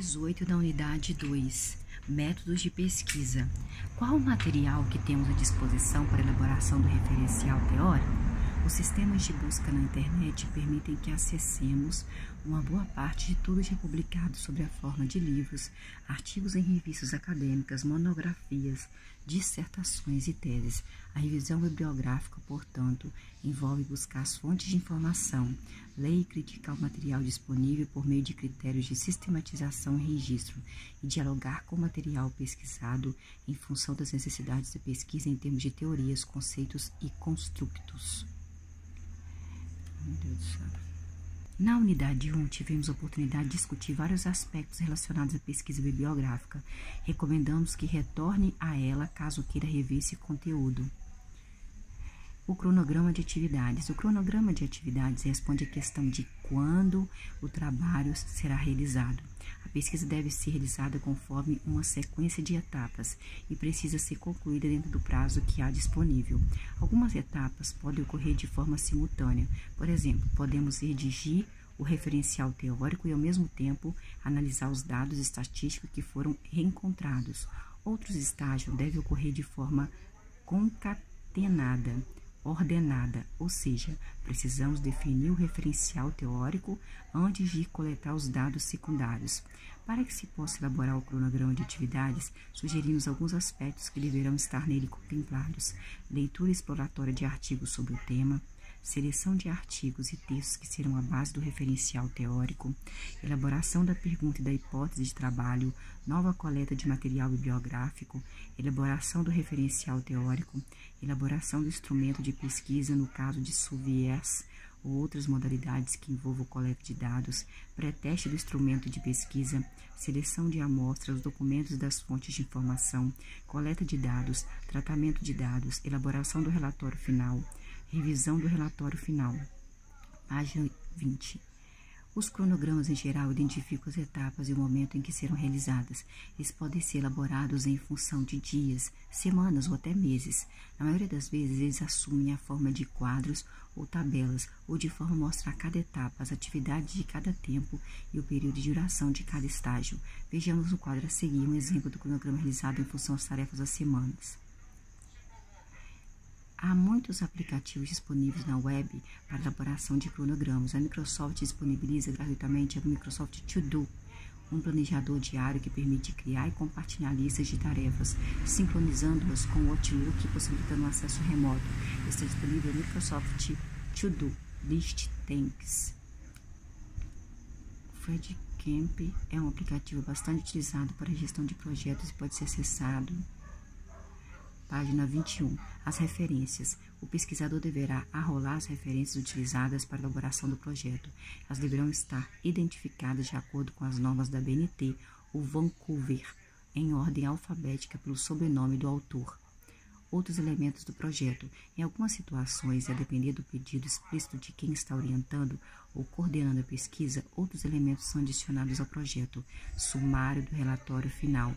18 da unidade 2, métodos de pesquisa. Qual o material que temos à disposição para elaboração do referencial teórico? Os sistemas de busca na internet permitem que acessemos uma boa parte de tudo já publicado sob a forma de livros, artigos em revistas acadêmicas, monografias, dissertações e teses. A revisão bibliográfica, portanto, envolve buscar as fontes de informação, ler e criticar o material disponível por meio de critérios de sistematização e registro, e dialogar com o material pesquisado em função das necessidades da pesquisa em termos de teorias, conceitos e construtos. Meu Deus do céu. Na unidade 1, tivemos a oportunidade de discutir vários aspectos relacionados à pesquisa bibliográfica. Recomendamos que retorne a ela caso queira rever esse conteúdo. O cronograma de atividades. O cronograma de atividades responde à questão de quando o trabalho será realizado. A pesquisa deve ser realizada conforme uma sequência de etapas e precisa ser concluída dentro do prazo que há disponível. Algumas etapas podem ocorrer de forma simultânea. Por exemplo, podemos redigir o referencial teórico e, ao mesmo tempo, analisar os dados estatísticos que foram reencontrados. Outros estágios devem ocorrer de forma concatenada, ordenada, ou seja, precisamos definir o referencial teórico antes de coletar os dados secundários. Para que se possa elaborar o cronograma de atividades, sugerimos alguns aspectos que deverão estar nele contemplados: leitura exploratória de artigos sobre o tema, seleção de artigos e textos que serão a base do referencial teórico, elaboração da pergunta e da hipótese de trabalho, nova coleta de material bibliográfico, elaboração do referencial teórico, elaboração do instrumento de pesquisa no caso de SUVIES ou outras modalidades que envolvam coleta de dados, pré-teste do instrumento de pesquisa, seleção de amostras, documentos das fontes de informação, coleta de dados, tratamento de dados, elaboração do relatório final, revisão do relatório final. Página 20. Os cronogramas, em geral, identificam as etapas e o momento em que serão realizadas. Eles podem ser elaborados em função de dias, semanas ou até meses. Na maioria das vezes, eles assumem a forma de quadros ou tabelas, ou de forma a mostrar cada etapa, as atividades de cada tempo e o período de duração de cada estágio. Vejamos no quadro a seguir um exemplo do cronograma realizado em função das tarefas das semanas. Há muitos aplicativos disponíveis na web para elaboração de cronogramas. A Microsoft disponibiliza gratuitamente a Microsoft To Do, um planejador diário que permite criar e compartilhar listas de tarefas, sincronizando-as com o Outlook e possibilitando um acesso remoto. Está disponível a Microsoft To Do List Tanks. Fred Camp é um aplicativo bastante utilizado para a gestão de projetos e pode ser acessado. Página 21. As referências. O pesquisador deverá arrolar as referências utilizadas para a elaboração do projeto. Elas deverão estar identificadas de acordo com as normas da BNT ou Vancouver, em ordem alfabética pelo sobrenome do autor. Outros elementos do projeto. Em algumas situações, a depender do pedido explícito de quem está orientando ou coordenando a pesquisa, outros elementos são adicionados ao projeto. Sumário do relatório final.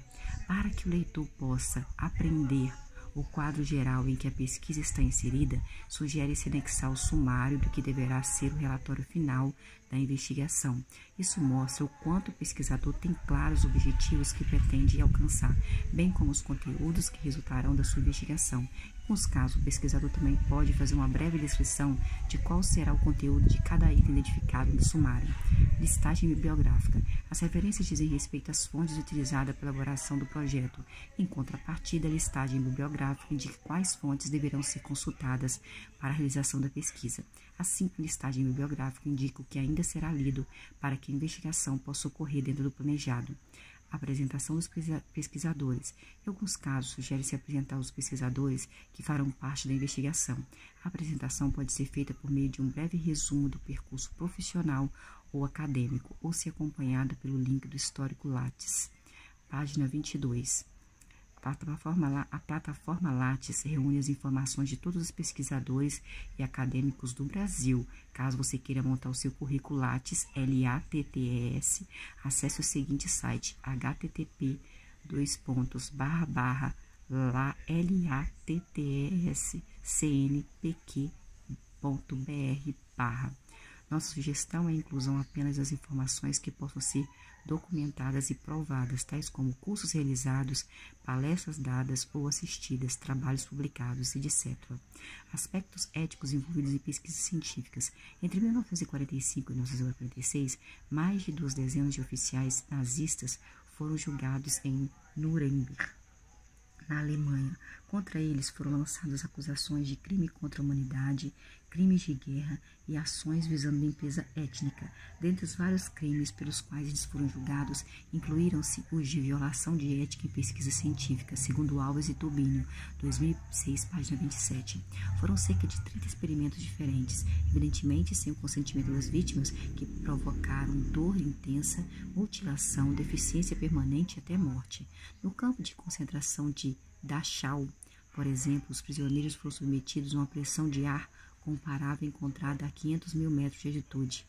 Para que o leitor possa aprender o quadro geral em que a pesquisa está inserida, sugere-se anexar o sumário do que deverá ser o relatório final da investigação. Isso mostra o quanto o pesquisador tem claros os objetivos que pretende alcançar, bem como os conteúdos que resultarão da sua investigação. Em alguns casos, o pesquisador também pode fazer uma breve descrição de qual será o conteúdo de cada item identificado no sumário. Listagem bibliográfica. As referências dizem respeito às fontes utilizadas para a elaboração do projeto. Em contrapartida, a listagem bibliográfica indica quais fontes deverão ser consultadas para a realização da pesquisa. Assim, a listagem bibliográfica indica o que ainda será lido para que a investigação possa ocorrer dentro do planejado. Apresentação dos pesquisadores. Em alguns casos, sugere-se apresentar os pesquisadores que farão parte da investigação. A apresentação pode ser feita por meio de um breve resumo do percurso profissional ou acadêmico, ou ser acompanhada pelo link do histórico Lattes. Página 22. A plataforma Lattes reúne as informações de todos os pesquisadores e acadêmicos do Brasil. Caso você queira montar o seu currículo Lattes, LATTES, acesse o seguinte site, http://lattescnpq.br/. Nossa sugestão é a inclusão apenas das informações que possam ser documentadas e provadas, tais como cursos realizados, palestras dadas ou assistidas, trabalhos publicados, etc. Aspectos éticos envolvidos em pesquisas científicas. Entre 1945 e 1946, mais de 2 dezenas de oficiais nazistas foram julgados em Nuremberg, na Alemanha. Contra eles foram lançadas acusações de crime contra a humanidade, crimes de guerra e ações visando limpeza étnica. Dentre os vários crimes pelos quais eles foram julgados, incluíram-se os de violação de ética em pesquisa científica, segundo Alves e Tubinho, 2006, página 27. Foram cerca de 30 experimentos diferentes, evidentemente sem o consentimento das vítimas, que provocaram dor intensa, mutilação, deficiência permanente e até morte. No campo de concentração de Dachau, por exemplo, os prisioneiros foram submetidos a uma pressão de ar comparável encontrada a 500 mil metros de altitude,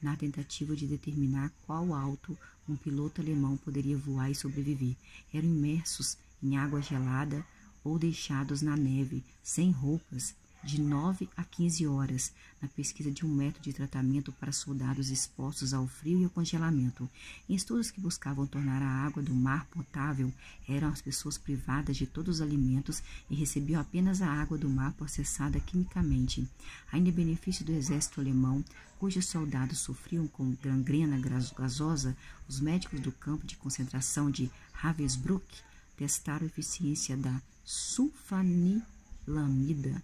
na tentativa de determinar qual alto um piloto alemão poderia voar e sobreviver. Eram imersos em água gelada ou deixados na neve, sem roupas, de 9 a 15 horas, na pesquisa de um método de tratamento para soldados expostos ao frio e ao congelamento. Em estudos que buscavam tornar a água do mar potável, eram as pessoas privadas de todos os alimentos e recebiam apenas a água do mar processada quimicamente. Ainda em benefício do exército alemão, cujos soldados sofriam com gangrena gasosa, os médicos do campo de concentração de Ravensbrück testaram a eficiência da sulfanilamida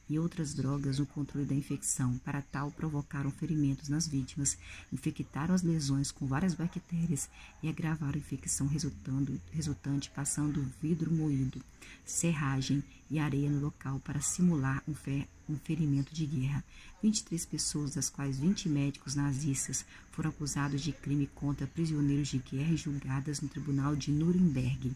e outras drogas no controle da infecção. Para tal, provocaram ferimentos nas vítimas, infectaram as lesões com várias bactérias e agravaram a infecção resultante passando vidro moído, serragem e areia no local para simular um ferimento de guerra. 23 pessoas, das quais 20 médicos nazistas, foram acusados de crime contra prisioneiros de guerra e julgadas no tribunal de Nuremberg.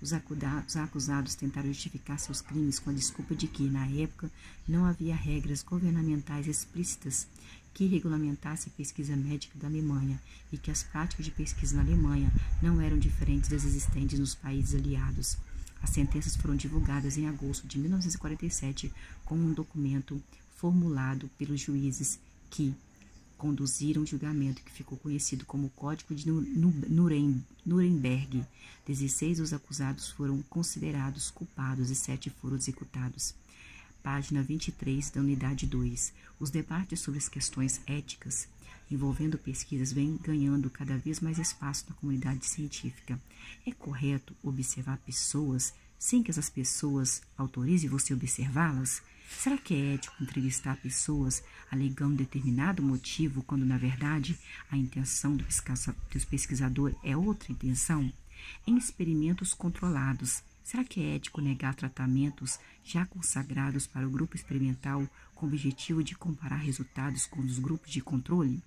Os acusados tentaram justificar seus crimes com a desculpa de que, na época, não havia regras governamentais explícitas que regulamentassem a pesquisa médica da Alemanha e que as práticas de pesquisa na Alemanha não eram diferentes das existentes nos países aliados. As sentenças foram divulgadas em agosto de 1947 com um documento formulado pelos juízes que conduziram o julgamento, que ficou conhecido como Código de Nuremberg. 16 dos acusados foram considerados culpados e 7 foram executados. Página 23 da unidade 2. Os debates sobre as questões éticas envolvendo pesquisas vêm ganhando cada vez mais espaço na comunidade científica. É correto observar pessoas sem que essas pessoas autorizem você observá-las? Será que é ético entrevistar pessoas alegando determinado motivo quando, na verdade, a intenção do pesquisador é outra intenção? Em experimentos controlados, será que é ético negar tratamentos já consagrados para o grupo experimental com o objetivo de comparar resultados com os grupos de controle?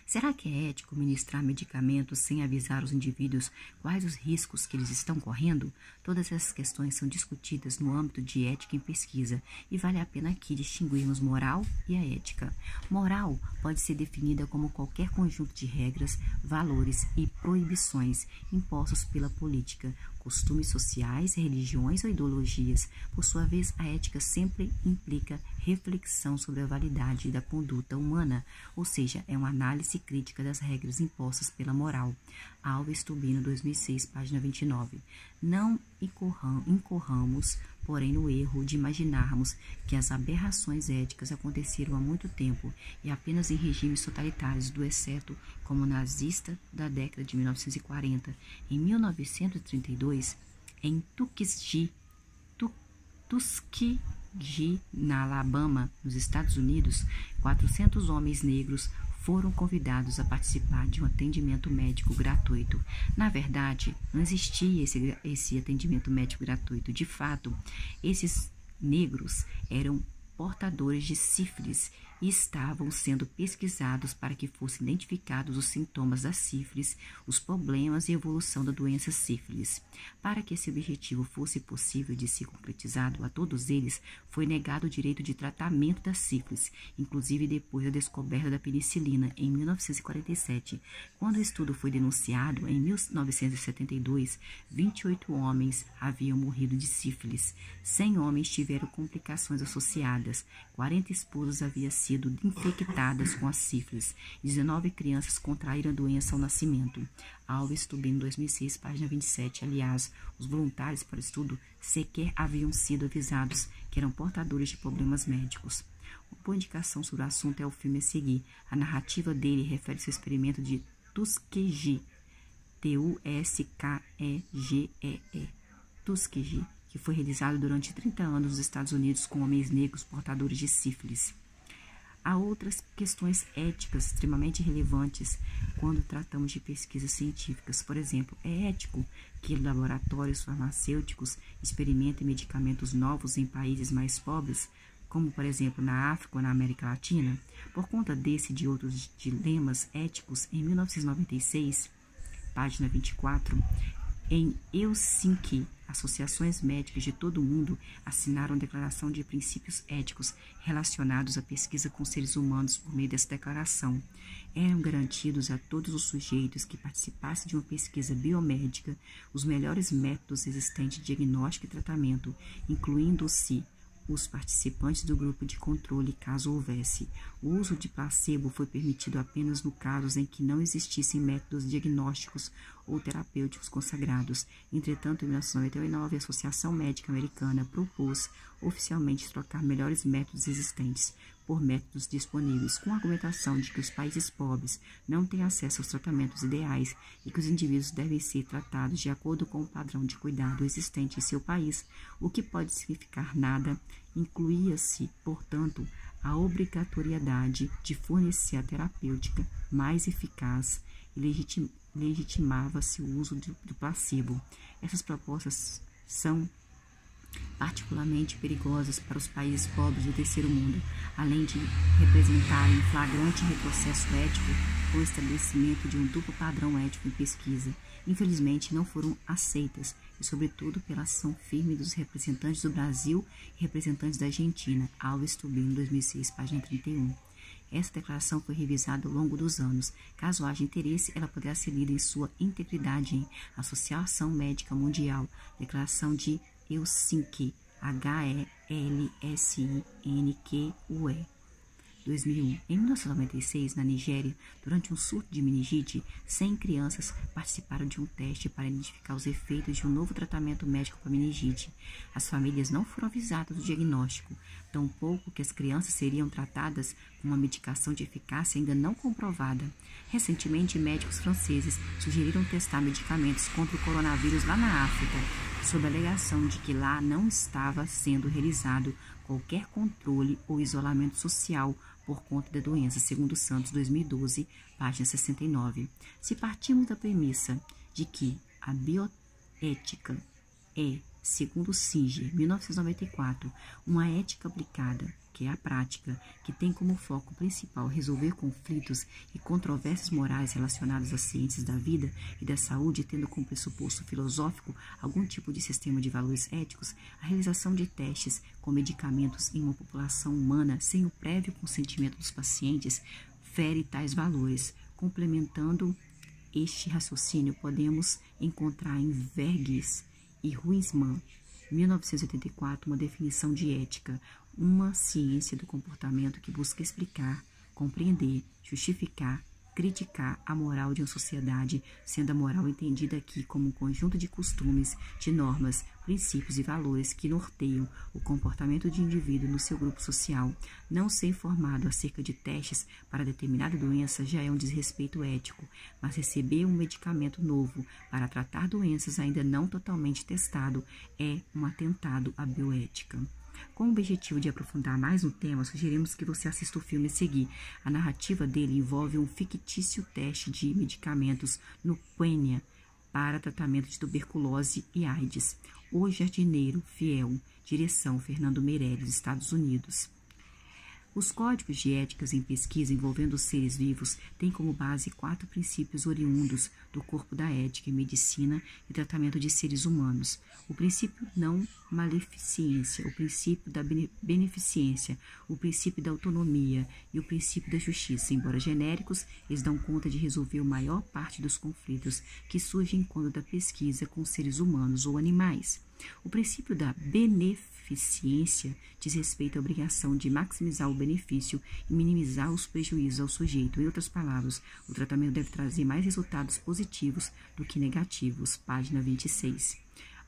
Será que é ético ministrar medicamentos sem avisar os indivíduos quais os riscos que eles estão correndo? Todas essas questões são discutidas no âmbito de ética em pesquisa e vale a pena aqui distinguirmos moral e a ética. Moral pode ser definida como qualquer conjunto de regras, valores e proibições impostos pela política, costumes sociais, religiões ou ideologias. Por sua vez, a ética sempre implica reflexão sobre a validade da conduta humana, ou seja, é uma análise crítica das regras impostas pela moral. Alves Tubino, 2006, página 29. Não incorramos, porém, no erro de imaginarmos que as aberrações éticas aconteceram há muito tempo e apenas em regimes totalitários, do exceto como o nazista da década de 1940. Em 1932, em Tuskegee, na Alabama, nos Estados Unidos, 400 homens negros foram convidados a participar de um atendimento médico gratuito. Na verdade, não existia esse atendimento médico gratuito. De fato, esses negros eram portadores de sífilis e estavam sendo pesquisados para que fossem identificados os sintomas da sífilis, os problemas e a evolução da doença sífilis. Para que esse objetivo fosse possível de ser concretizado, a todos eles foi negado o direito de tratamento da sífilis, inclusive depois da descoberta da penicilina em 1947. Quando o estudo foi denunciado, em 1972, 28 homens haviam morrido de sífilis. 100 homens tiveram complicações associadas, 40 esposas haviam sido sido infectadas com a sífilis. 19 crianças contraíram a doença ao nascimento. Alves Tubino, 2006, página 27. Aliás, os voluntários para o estudo sequer haviam sido avisados que eram portadores de problemas médicos. Uma boa indicação sobre o assunto é o filme a seguir. A narrativa dele refere-se ao experimento de Tuskegee, Tuskegee, Tuskegee, que foi realizado durante 30 anos nos Estados Unidos com homens negros portadores de sífilis. Há outras questões éticas extremamente relevantes quando tratamos de pesquisas científicas. Por exemplo, é ético que laboratórios farmacêuticos experimentem medicamentos novos em países mais pobres, como, por exemplo, na África ou na América Latina? Por conta desse e de outros dilemas éticos, em 1996, página 24, em Helsinki, associações médicas de todo o mundo assinaram a Declaração de Princípios Éticos relacionados à pesquisa com seres humanos. Por meio dessa declaração, eram garantidos a todos os sujeitos que participassem de uma pesquisa biomédica os melhores métodos existentes de diagnóstico e tratamento, incluindo-se os participantes do grupo de controle, caso houvesse. O uso de placebo foi permitido apenas nos casos em que não existissem métodos diagnósticos ou terapêuticos consagrados. Entretanto, em 1999, a Associação Médica Americana propôs oficialmente trocar melhores métodos existentes por métodos disponíveis, com a argumentação de que os países pobres não têm acesso aos tratamentos ideais e que os indivíduos devem ser tratados de acordo com o padrão de cuidado existente em seu país, o que pode significar nada. Incluía-se, portanto, a obrigatoriedade de fornecer a terapêutica mais eficaz e legitimava-se o uso do placebo. Essas propostas são particularmente perigosas para os países pobres do terceiro mundo, além de representarem um flagrante retrocesso ético com o estabelecimento de um duplo padrão ético em pesquisa. Infelizmente, não foram aceitas, e sobretudo pela ação firme dos representantes do Brasil e representantes da Argentina. Alves Tubino, 2006, página 31. Essa declaração foi revisada ao longo dos anos. Caso haja interesse, ela poderá ser lida em sua integridade em Associação Médica Mundial, Declaração de Helsinki, HELSINQUE, 2001. Em 1996, na Nigéria, durante um surto de meningite, 100 crianças participaram de um teste para identificar os efeitos de um novo tratamento médico para meningite. As famílias não foram avisadas do diagnóstico, tampouco que as crianças seriam tratadas com uma medicação de eficácia ainda não comprovada. Recentemente, médicos franceses sugeriram testar medicamentos contra o coronavírus lá na África, sob a alegação de que lá não estava sendo realizado qualquer controle ou isolamento social por conta da doença, segundo Santos, 2012, página 69. Se partimos da premissa de que a bioética é, segundo Singer, 1994, uma ética aplicada, que é a prática, que tem como foco principal resolver conflitos e controvérsias morais relacionadas às ciências da vida e da saúde, tendo como pressuposto filosófico algum tipo de sistema de valores éticos, a realização de testes com medicamentos em uma população humana sem o prévio consentimento dos pacientes fere tais valores. Complementando este raciocínio, podemos encontrar em Verghese e Huysmans, 1984, uma definição de ética, uma ciência do comportamento que busca explicar, compreender, justificar, criticar a moral de uma sociedade, sendo a moral entendida aqui como um conjunto de costumes, de normas, princípios e valores que norteiam o comportamento de indivíduo no seu grupo social. Não ser informado acerca de testes para determinada doença já é um desrespeito ético, mas receber um medicamento novo para tratar doenças ainda não totalmente testado é um atentado à bioética. Com o objetivo de aprofundar mais no tema, sugerimos que você assista o filme a seguir. A narrativa dele envolve um fictício teste de medicamentos no Quênia para tratamento de tuberculose e AIDS. O Jardineiro Fiel, direção Fernando Meirelles, Estados Unidos. Os códigos de éticas em pesquisa envolvendo os seres vivos têm como base 4 princípios oriundos do corpo da ética em medicina e tratamento de seres humanos. O princípio não maleficência, o princípio da beneficência, o princípio da autonomia e o princípio da justiça. Embora genéricos, eles dão conta de resolver a maior parte dos conflitos que surgem quando da pesquisa com seres humanos ou animais. O princípio da beneficência maleficência diz respeito à obrigação de maximizar o benefício e minimizar os prejuízos ao sujeito. Em outras palavras, o tratamento deve trazer mais resultados positivos do que negativos. Página 26.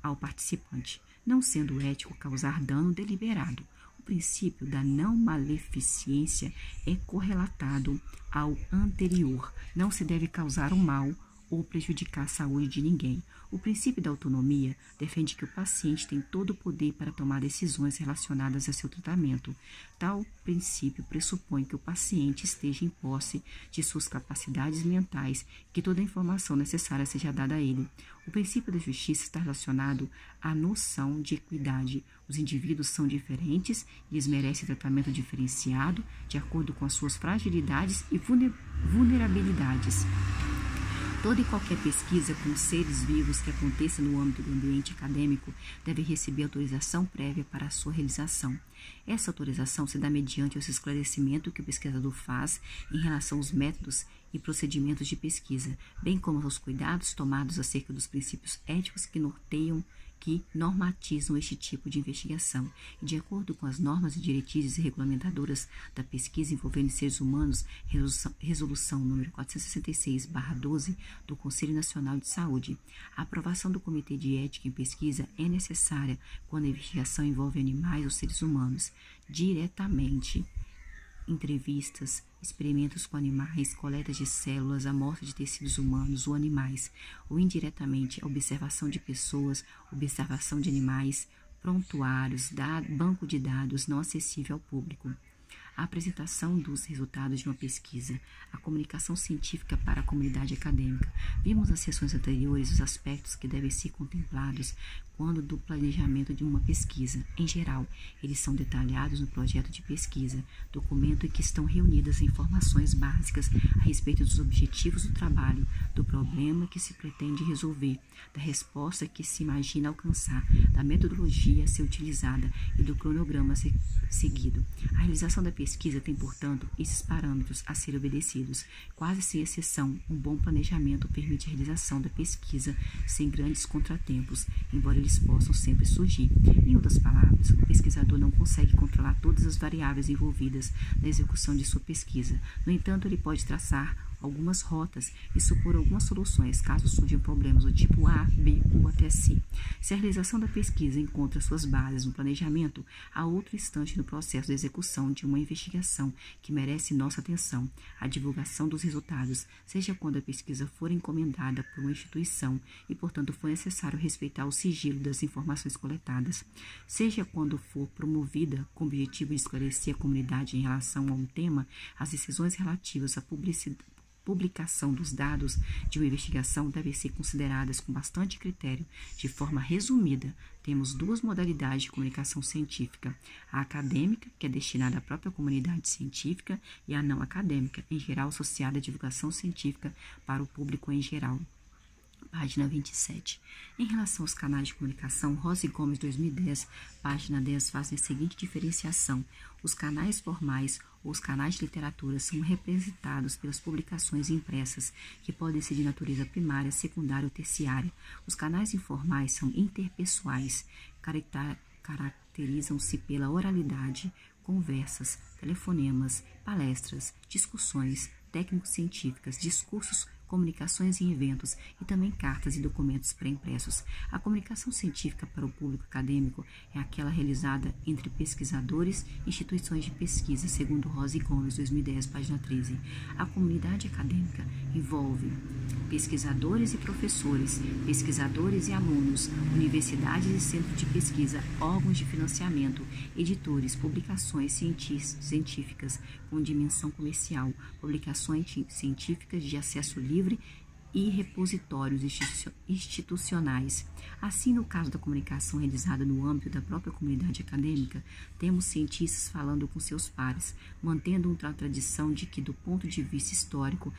Ao participante, não sendo ético causar dano deliberado. O princípio da não maleficência é correlatado ao anterior. Não se deve causar um mal ou prejudicar a saúde de ninguém. O princípio da autonomia defende que o paciente tem todo o poder para tomar decisões relacionadas a seu tratamento. Tal princípio pressupõe que o paciente esteja em posse de suas capacidades mentais e que toda a informação necessária seja dada a ele. O princípio da justiça está relacionado à noção de equidade. Os indivíduos são diferentes e eles merecem tratamento diferenciado de acordo com as suas fragilidades e vulnerabilidades. Toda e qualquer pesquisa com seres vivos que aconteça no âmbito do ambiente acadêmico deve receber autorização prévia para a sua realização. Essa autorização se dá mediante o esclarecimento que o pesquisador faz em relação aos métodos e procedimentos de pesquisa, bem como aos cuidados tomados acerca dos princípios éticos que normatizam este tipo de investigação. E de acordo com as normas e diretrizes regulamentadoras da pesquisa envolvendo seres humanos, resolução número 466/12 do Conselho Nacional de Saúde, a aprovação do Comitê de Ética em Pesquisa é necessária quando a investigação envolve animais ou seres humanos diretamente. Entrevistas, experimentos com animais, coletas de células, amostras de tecidos humanos ou animais, ou indiretamente a observação de pessoas, observação de animais, prontuários, banco de dados não acessível ao público. A apresentação dos resultados de uma pesquisa, a comunicação científica para a comunidade acadêmica. Vimos nas sessões anteriores os aspectos que devem ser contemplados quando do planejamento de uma pesquisa. Em geral, eles são detalhados no projeto de pesquisa, documento em que estão reunidas informações básicas a respeito dos objetivos do trabalho, do problema que se pretende resolver, da resposta que se imagina alcançar, da metodologia a ser utilizada e do cronograma a ser seguido. A realização da pesquisa tem, portanto, esses parâmetros a serem obedecidos. Quase sem exceção, um bom planejamento permite a realização da pesquisa sem grandes contratempos, embora eles possam sempre surgir. Em outras palavras, o pesquisador não consegue controlar todas as variáveis envolvidas na execução de sua pesquisa. No entanto, ele pode traçar algumas rotas e supor algumas soluções caso surjam problemas do tipo A, B ou até C. Se a realização da pesquisa encontra suas bases no planejamento, há outro instante no processo de execução de uma investigação que merece nossa atenção: a divulgação dos resultados, seja quando a pesquisa for encomendada por uma instituição e, portanto, for necessário respeitar o sigilo das informações coletadas, seja quando for promovida com o objetivo de esclarecer a comunidade em relação a um tema, as decisões relativas à publicação dos dados de uma investigação devem ser consideradas com bastante critério. De forma resumida, temos duas modalidades de comunicação científica: a acadêmica, que é destinada à própria comunidade científica, e a não acadêmica, em geral associada à divulgação científica para o público em geral. Página 27. Em relação aos canais de comunicação, Rosa e Gomes, 2010, página 10, fazem a seguinte diferenciação: os canais formais ou os canais de literatura são representados pelas publicações impressas, que podem ser de natureza primária, secundária ou terciária. Os canais informais são interpessoais, caracterizam-se pela oralidade, conversas, telefonemas, palestras, discussões técnico-científicas, discursos, comunicações em eventos e também cartas e documentos pré-impressos. A comunicação científica para o público acadêmico é aquela realizada entre pesquisadores e instituições de pesquisa, segundo Rosa e Gomes, 2010, página 13. A comunidade acadêmica envolve pesquisadores e professores, pesquisadores e alunos, universidades e centros de pesquisa, órgãos de financiamento, editores, publicações científicas com dimensão comercial, publicações científicas de acesso livre e repositórios institucionais. Assim, no caso da comunicação realizada no âmbito da própria comunidade acadêmica, temos cientistas falando com seus pares, mantendo uma tradição de que, do ponto de vista histórico,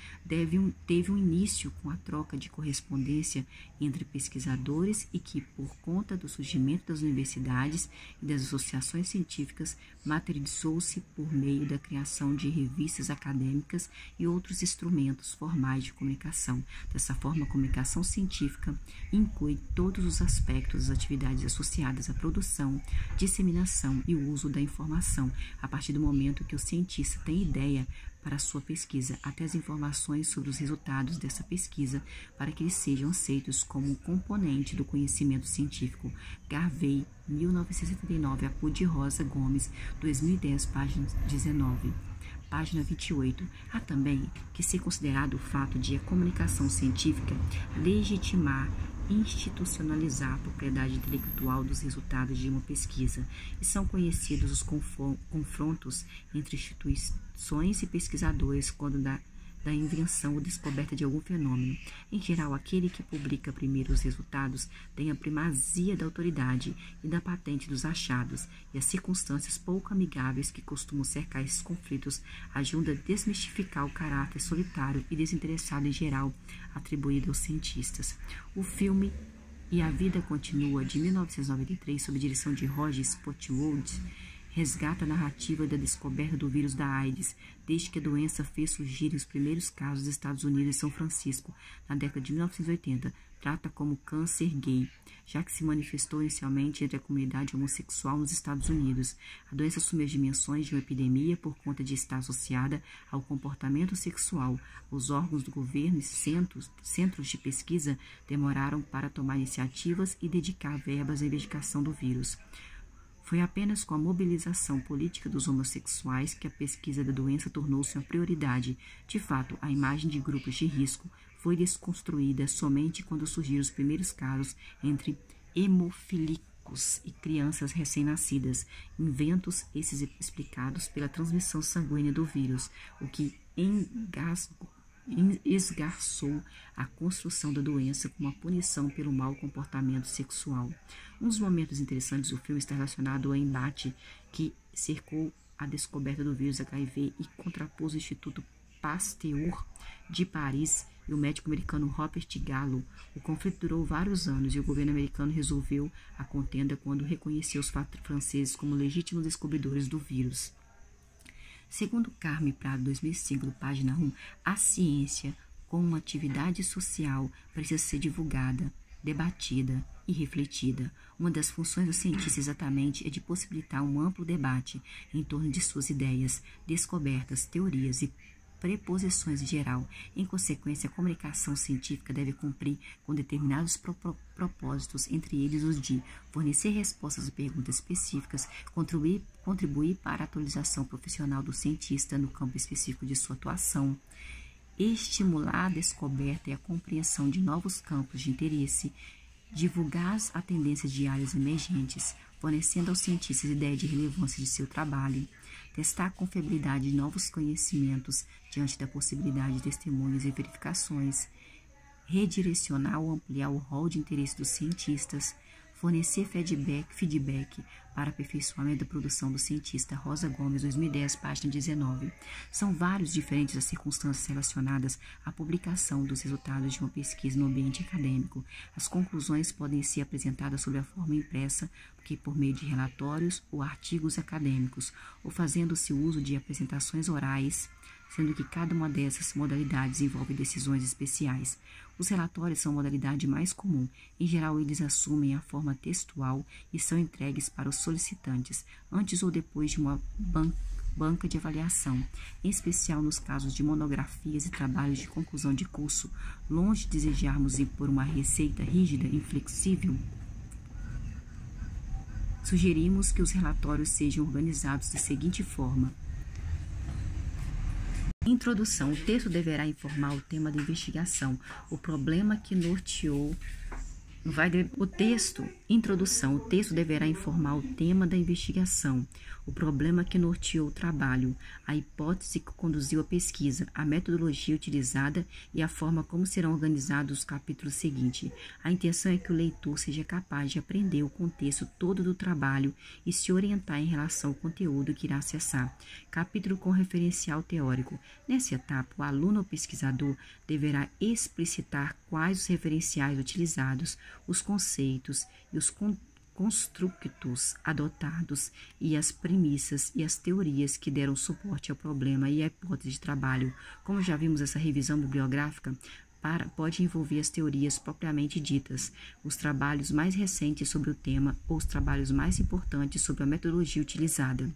teve um início com a troca de correspondência entre pesquisadores e que, por conta do surgimento das universidades e das associações científicas, materializou-se por meio da criação de revistas acadêmicas e outros instrumentos formais de comunicação. Dessa forma, a comunicação científica inclui todos os aspectos das atividades associadas à produção, disseminação e uso da informação, a partir do momento que o cientista tem ideia para a sua pesquisa, até as informações sobre os resultados dessa pesquisa, para que eles sejam aceitos como um componente do conhecimento científico. Garvey, 1979, Apud Rosa Gomes, 2010, página 19. Página 28. Há também que ser considerado o fato de a comunicação científica legitimar, institucionalizar a propriedade intelectual dos resultados de uma pesquisa, e são conhecidos os confrontos entre instituições e pesquisadores quando da invenção ou descoberta de algum fenômeno. Em geral, aquele que publica primeiro os resultados tem a primazia da autoridade e da patente dos achados, e as circunstâncias pouco amigáveis que costumam cercar esses conflitos ajudam a desmistificar o caráter solitário e desinteressado em geral atribuído aos cientistas. O filme E a Vida Continua, de 1993, sob a direção de Roger Spottiswoode, resgata a narrativa da descoberta do vírus da AIDS, desde que a doença fez surgir os primeiros casos nos Estados Unidos e São Francisco, na década de 1980. Trata como câncer gay, já que se manifestou inicialmente entre a comunidade homossexual nos Estados Unidos. A doença assume as dimensões de uma epidemia por conta de estar associada ao comportamento sexual. Os órgãos do governo e centros de pesquisa demoraram para tomar iniciativas e dedicar verbas à investigação do vírus. Foi apenas com a mobilização política dos homossexuais que a pesquisa da doença tornou-se uma prioridade. De fato, a imagem de grupos de risco foi desconstruída somente quando surgiram os primeiros casos entre hemofílicos e crianças recém-nascidas, eventos esses explicados pela transmissão sanguínea do vírus, o que esgarçou a construção da doença como uma punição pelo mau comportamento sexual. Um dos momentos interessantes do filme está relacionado ao embate que cercou a descoberta do vírus HIV e contrapôs o Instituto Pasteur de Paris e o médico americano Robert Gallo. O conflito durou vários anos e o governo americano resolveu a contenda quando reconheceu os franceses como legítimos descobridores do vírus. Segundo Carme Prado, 2005, página 1, a ciência, como uma atividade social, precisa ser divulgada, debatida e refletida. Uma das funções do cientista exatamente é de possibilitar um amplo debate em torno de suas ideias, descobertas, teorias e preposições em geral. Em consequência, a comunicação científica deve cumprir com determinados propósitos, entre eles os de fornecer respostas a perguntas específicas, contribuir para a atualização profissional do cientista no campo específico de sua atuação, estimular a descoberta e a compreensão de novos campos de interesse, divulgar as tendências de áreas emergentes, fornecendo aos cientistas ideia de relevância de seu trabalho, testar a confiabilidade de novos conhecimentos diante da possibilidade de testemunhas e verificações, redirecionar ou ampliar o rol de interesse dos cientistas, fornecer feedback para aperfeiçoamento da produção do cientista. Rosa Gomes, 2010, página 19. São vários diferentes as circunstâncias relacionadas à publicação dos resultados de uma pesquisa no ambiente acadêmico. As conclusões podem ser apresentadas sob a forma impressa, que por meio de relatórios ou artigos acadêmicos, ou fazendo-se uso de apresentações orais, sendo que cada uma dessas modalidades envolve decisões especiais. Os relatórios são a modalidade mais comum. Em geral, eles assumem a forma textual e são entregues para os solicitantes, antes ou depois de uma banca de avaliação, em especial nos casos de monografias e trabalhos de conclusão de curso. Longe de desejarmos impor uma receita rígida e inflexível, sugerimos que os relatórios sejam organizados da seguinte forma. Introdução. O texto deverá informar o tema da investigação, o problema que norteou. Introdução. O texto deverá informar o tema da investigação, o problema que norteou o trabalho, a hipótese que conduziu a pesquisa, a metodologia utilizada e a forma como serão organizados os capítulos seguintes. A intenção é que o leitor seja capaz de aprender o contexto todo do trabalho e se orientar em relação ao conteúdo que irá acessar. Capítulo com referencial teórico. Nessa etapa, o aluno ou pesquisador deverá explicitar quais os referenciais utilizados, os conceitos e os construtos adotados e as premissas e as teorias que deram suporte ao problema e à hipótese de trabalho. Como já vimos essa revisão bibliográfica, pode envolver as teorias propriamente ditas, os trabalhos mais recentes sobre o tema ou os trabalhos mais importantes sobre a metodologia utilizada.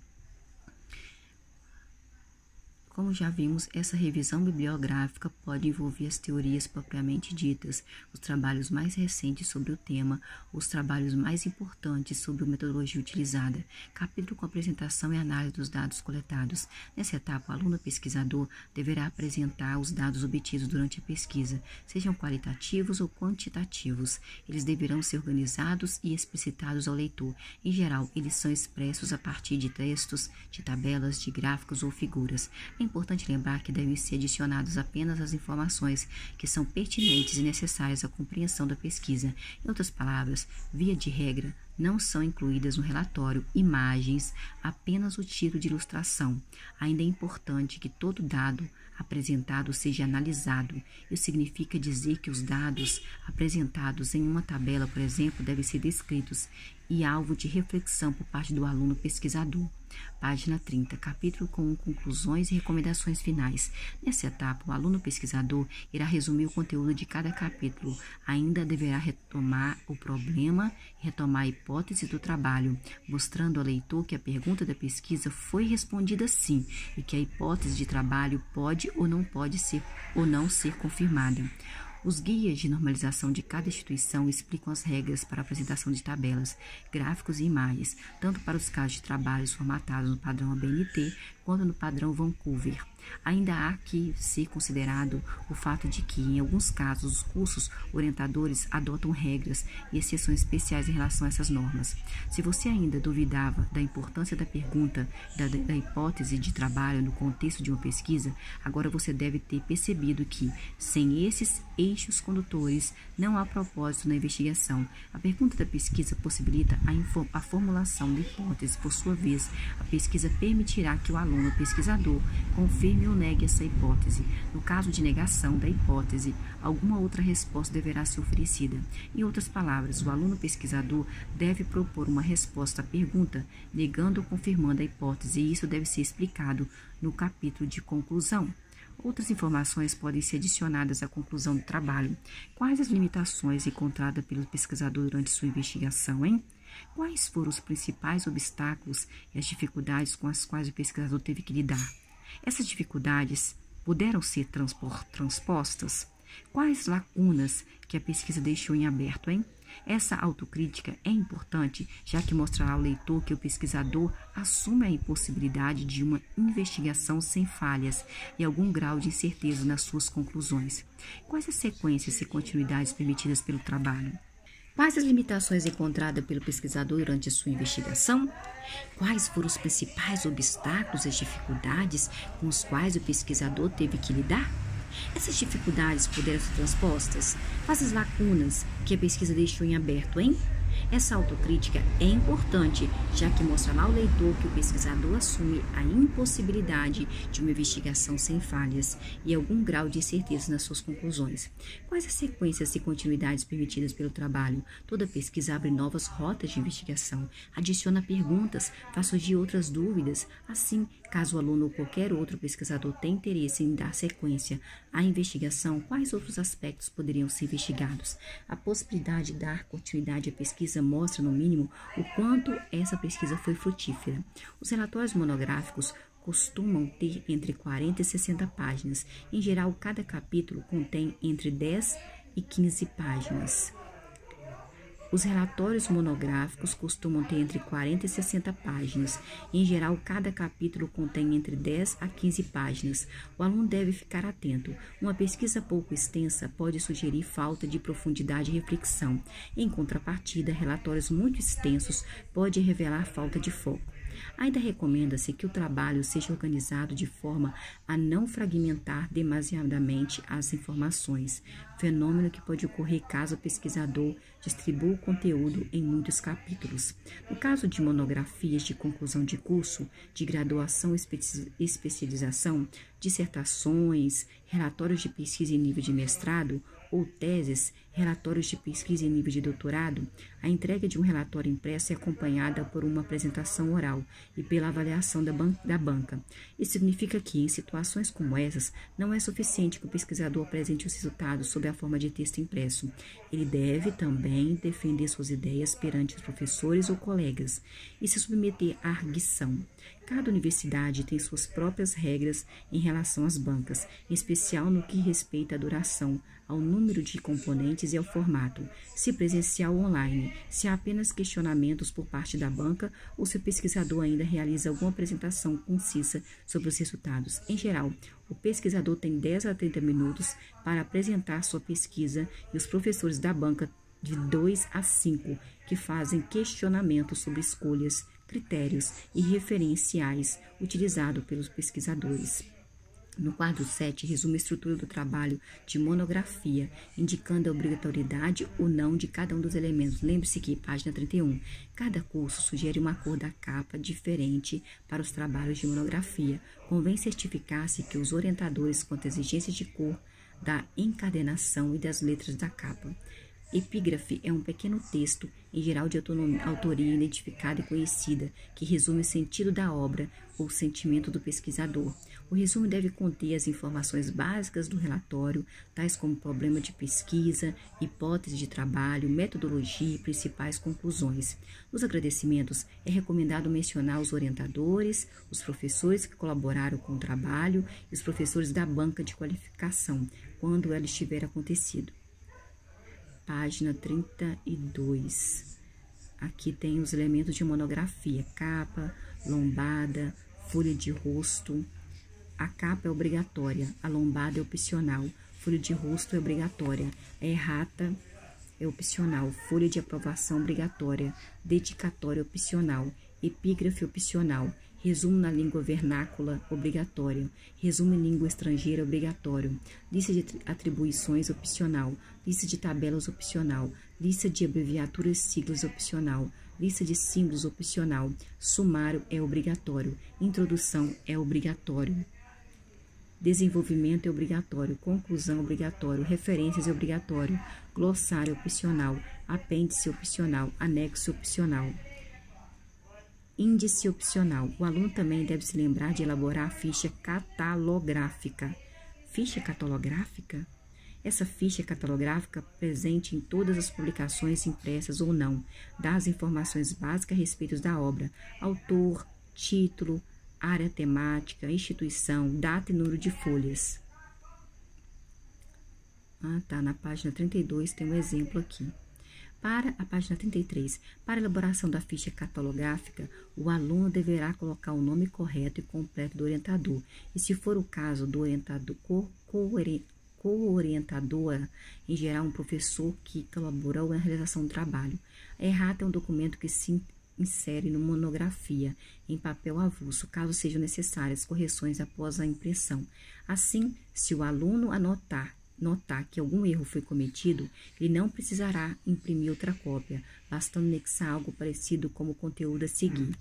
Como já vimos, essa revisão bibliográfica pode envolver as teorias propriamente ditas, os trabalhos mais recentes sobre o tema, os trabalhos mais importantes sobre a metodologia utilizada. Capítulo com apresentação e análise dos dados coletados. Nessa etapa, o aluno pesquisador deverá apresentar os dados obtidos durante a pesquisa, sejam qualitativos ou quantitativos. Eles deverão ser organizados e explicitados ao leitor. Em geral, eles são expressos a partir de textos, de tabelas, de gráficos ou figuras. É importante lembrar que devem ser adicionadas apenas as informações que são pertinentes e necessárias à compreensão da pesquisa. Em outras palavras, via de regra, não são incluídas no relatório imagens, apenas o título de ilustração. Ainda é importante que todo dado apresentado seja analisado. Isso significa dizer que os dados apresentados em uma tabela, por exemplo, devem ser descritos e alvo de reflexão por parte do aluno pesquisador. Página 30, capítulo com conclusões e recomendações finais. Nessa etapa, o aluno pesquisador irá resumir o conteúdo de cada capítulo. Ainda deverá retomar o problema e retomar a hipótese do trabalho, mostrando ao leitor que a pergunta da pesquisa foi respondida sim e que a hipótese de trabalho pode ou não ser confirmada. Os guias de normalização de cada instituição explicam as regras para a apresentação de tabelas, gráficos e imagens, tanto para os casos de trabalhos formatados no padrão ABNT quanto no padrão Vancouver. Ainda há que ser considerado o fato de que, em alguns casos, os cursos orientadores adotam regras e exceções especiais em relação a essas normas. Se você ainda duvidava da importância da pergunta da hipótese de trabalho no contexto de uma pesquisa, agora você deve ter percebido que, sem esses eixos condutores, não há propósito na investigação. A pergunta da pesquisa possibilita a formulação da hipótese. Por sua vez, a pesquisa permitirá que o aluno pesquisador confirme ou negue essa hipótese. No caso de negação da hipótese, alguma outra resposta deverá ser oferecida. Em outras palavras, o aluno pesquisador deve propor uma resposta à pergunta, negando ou confirmando a hipótese, e isso deve ser explicado no capítulo de conclusão. Outras informações podem ser adicionadas à conclusão do trabalho. Quais as limitações encontradas pelo pesquisador durante sua investigação, hein? Quais foram os principais obstáculos e as dificuldades com as quais o pesquisador teve que lidar? Essas dificuldades puderam ser transpostas? Quais lacunas que a pesquisa deixou em aberto, hein? Essa autocrítica é importante, já que mostrará ao leitor que o pesquisador assume a impossibilidade de uma investigação sem falhas e algum grau de incerteza nas suas conclusões. Quais as sequências e continuidades permitidas pelo trabalho? Quais as limitações encontradas pelo pesquisador durante sua investigação? Quais foram os principais obstáculos e dificuldades com os quais o pesquisador teve que lidar? Essas dificuldades puderam ser transpostas? Quais as lacunas que a pesquisa deixou em aberto, hein? Essa autocrítica é importante, já que mostrará ao leitor que o pesquisador assume a impossibilidade de uma investigação sem falhas e algum grau de incerteza nas suas conclusões. Quais as sequências e continuidades permitidas pelo trabalho? Toda pesquisa abre novas rotas de investigação, adiciona perguntas, faz surgir outras dúvidas. Assim, caso o aluno ou qualquer outro pesquisador tenha interesse em dar sequência à investigação, quais outros aspectos poderiam ser investigados? A possibilidade de dar continuidade à pesquisa mostra, no mínimo, o quanto essa pesquisa foi frutífera. Os relatórios monográficos costumam ter entre 40 e 60 páginas. Em geral, cada capítulo contém entre 10 e 15 páginas. Os relatórios monográficos costumam ter entre 40 e 60 páginas. Em geral, cada capítulo contém entre 10 a 15 páginas. O aluno deve ficar atento. Uma pesquisa pouco extensa pode sugerir falta de profundidade e reflexão. Em contrapartida, relatórios muito extensos podem revelar falta de foco. Ainda recomenda-se que o trabalho seja organizado de forma a não fragmentar demasiadamente as informações, fenômeno que pode ocorrer caso o pesquisador distribua o conteúdo em muitos capítulos. No caso de monografias de conclusão de curso, de graduação e especialização, dissertações, relatórios de pesquisa em nível de mestrado, ou teses, relatórios de pesquisa em nível de doutorado, a entrega de um relatório impresso é acompanhada por uma apresentação oral e pela avaliação da banca. Isso significa que, em situações como essas, não é suficiente que o pesquisador apresente os resultados sob a forma de texto impresso. Ele deve também defender suas ideias perante os professores ou colegas e se submeter à arguição. Cada universidade tem suas próprias regras em relação às bancas, em especial no que respeita à duração, ao número de componentes e ao formato, se presencial ou online, se há apenas questionamentos por parte da banca ou se o pesquisador ainda realiza alguma apresentação concisa sobre os resultados. Em geral, o pesquisador tem 10 a 30 minutos para apresentar sua pesquisa e os professores da banca de 2 a 5 que fazem questionamentos sobre escolhas, critérios e referenciais utilizados pelos pesquisadores. No quadro 7, resume a estrutura do trabalho de monografia, indicando a obrigatoriedade ou não de cada um dos elementos. Lembre-se que, página 31, cada curso sugere uma cor da capa diferente para os trabalhos de monografia. Convém certificar-se que os orientadores quanto à exigência de cor, da encadernação e das letras da capa. Epígrafe é um pequeno texto, em geral de autoria identificada e conhecida, que resume o sentido da obra ou o sentimento do pesquisador. O resumo deve conter as informações básicas do relatório, tais como problema de pesquisa, hipótese de trabalho, metodologia e principais conclusões. Nos agradecimentos, é recomendado mencionar os orientadores, os professores que colaboraram com o trabalho e os professores da banca de qualificação, quando ela estiver acontecido. Página 32. Aqui tem os elementos de monografia: capa, lombada, folha de rosto. A capa é obrigatória, a lombada é opcional, folha de rosto é obrigatória, a errata é opcional, folha de aprovação obrigatória, dedicatória opcional, epígrafe opcional, resumo na língua vernácula obrigatório, resumo em língua estrangeira obrigatório, lista de atribuições opcional, lista de tabelas opcional, lista de abreviaturas e siglas opcional, lista de símbolos opcional, sumário é obrigatório, introdução é obrigatório, desenvolvimento é obrigatório, conclusão obrigatório, referências é obrigatório, glossário opcional, apêndice opcional, anexo opcional. Índice opcional. O aluno também deve se lembrar de elaborar a ficha catalográfica. Ficha catalográfica? Essa ficha catalográfica, presente em todas as publicações impressas ou não, dá as informações básicas a respeito da obra: autor, título, área temática, instituição, data e número de folhas. Na página 32 tem um exemplo aqui. Para a página 33, para a elaboração da ficha catalográfica, o aluno deverá colocar o nome correto e completo do orientador, e se for o caso do orientador, co-orientador, em geral um professor que colaborou na realização do trabalho. A errata é um documento que se insere no monografia, em papel avulso, caso sejam necessárias correções após a impressão. Assim, se o aluno notar que algum erro foi cometido, ele não precisará imprimir outra cópia, bastando anexar algo parecido como o conteúdo a seguir.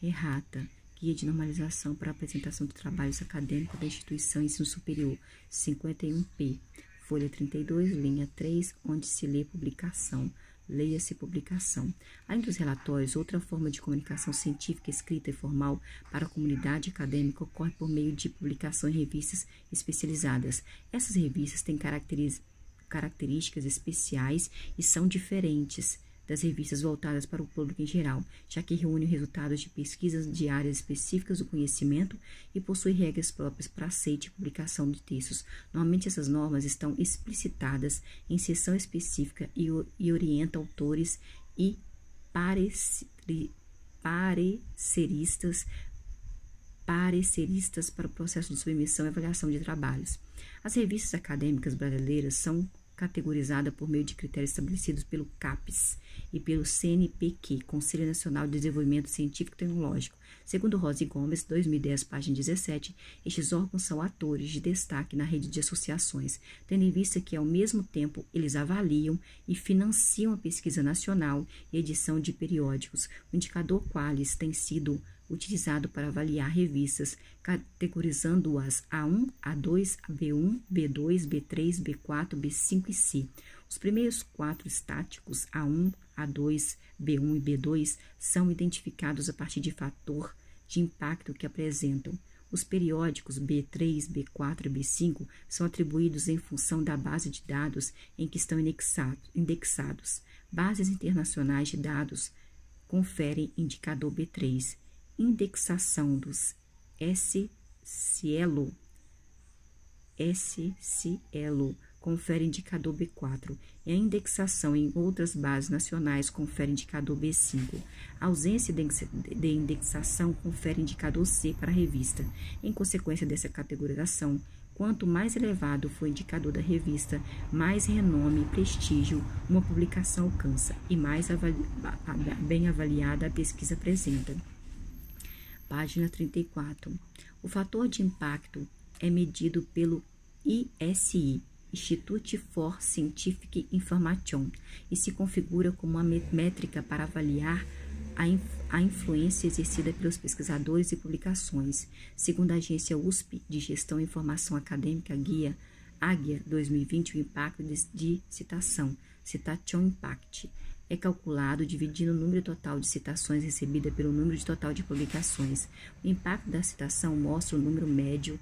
Errata. Guia de normalização para a apresentação de trabalhos acadêmicos da instituição ensino superior, 51P, folha 32, linha 3, onde se lê publicação. Leia-se publicação. Além dos relatórios, outra forma de comunicação científica escrita e formal para a comunidade acadêmica ocorre por meio de publicação em revistas especializadas. Essas revistas têm características especiais e são diferentes das revistas voltadas para o público em geral, já que reúnem resultados de pesquisas de áreas específicas do conhecimento e possuem regras próprias para aceite e publicação de textos. Normalmente, essas normas estão explicitadas em seção específica e orientam autores e pareceristas para o processo de submissão e avaliação de trabalhos. As revistas acadêmicas brasileiras são categorizada por meio de critérios estabelecidos pelo CAPES e pelo CNPq, Conselho Nacional de Desenvolvimento Científico e Tecnológico. Segundo Rosa e Gomes, 2010, página 17, estes órgãos são atores de destaque na rede de associações, tendo em vista que, ao mesmo tempo, eles avaliam e financiam a pesquisa nacional e edição de periódicos. O indicador Qualis tem sido utilizado para avaliar revistas, categorizando-as A1, A2, B1, B2, B3, B4, B5 e C. Os primeiros 4 estáticos, A1, A2, B1 e B2, são identificados a partir de fator de impacto que apresentam. Os periódicos B3, B4 e B5 são atribuídos em função da base de dados em que estão indexados. Bases internacionais de dados conferem indicador B3. Indexação dos SCIELO confere indicador B4 e a indexação em outras bases nacionais confere indicador B5. A ausência de indexação confere indicador C para a revista. Em consequência dessa categorização, quanto mais elevado for o indicador da revista, mais renome e prestígio uma publicação alcança e mais bem avaliada a pesquisa apresenta. Página 34. O fator de impacto é medido pelo ISI, Institute for Scientific Information, e se configura como uma métrica para avaliar a influência exercida pelos pesquisadores e publicações. Segundo a agência USP de Gestão e Informação Acadêmica Águia 2020, o impacto de citação, Citation Impact, é calculado dividindo o número total de citações recebida pelo número total de publicações. O impacto da citação mostra o número médio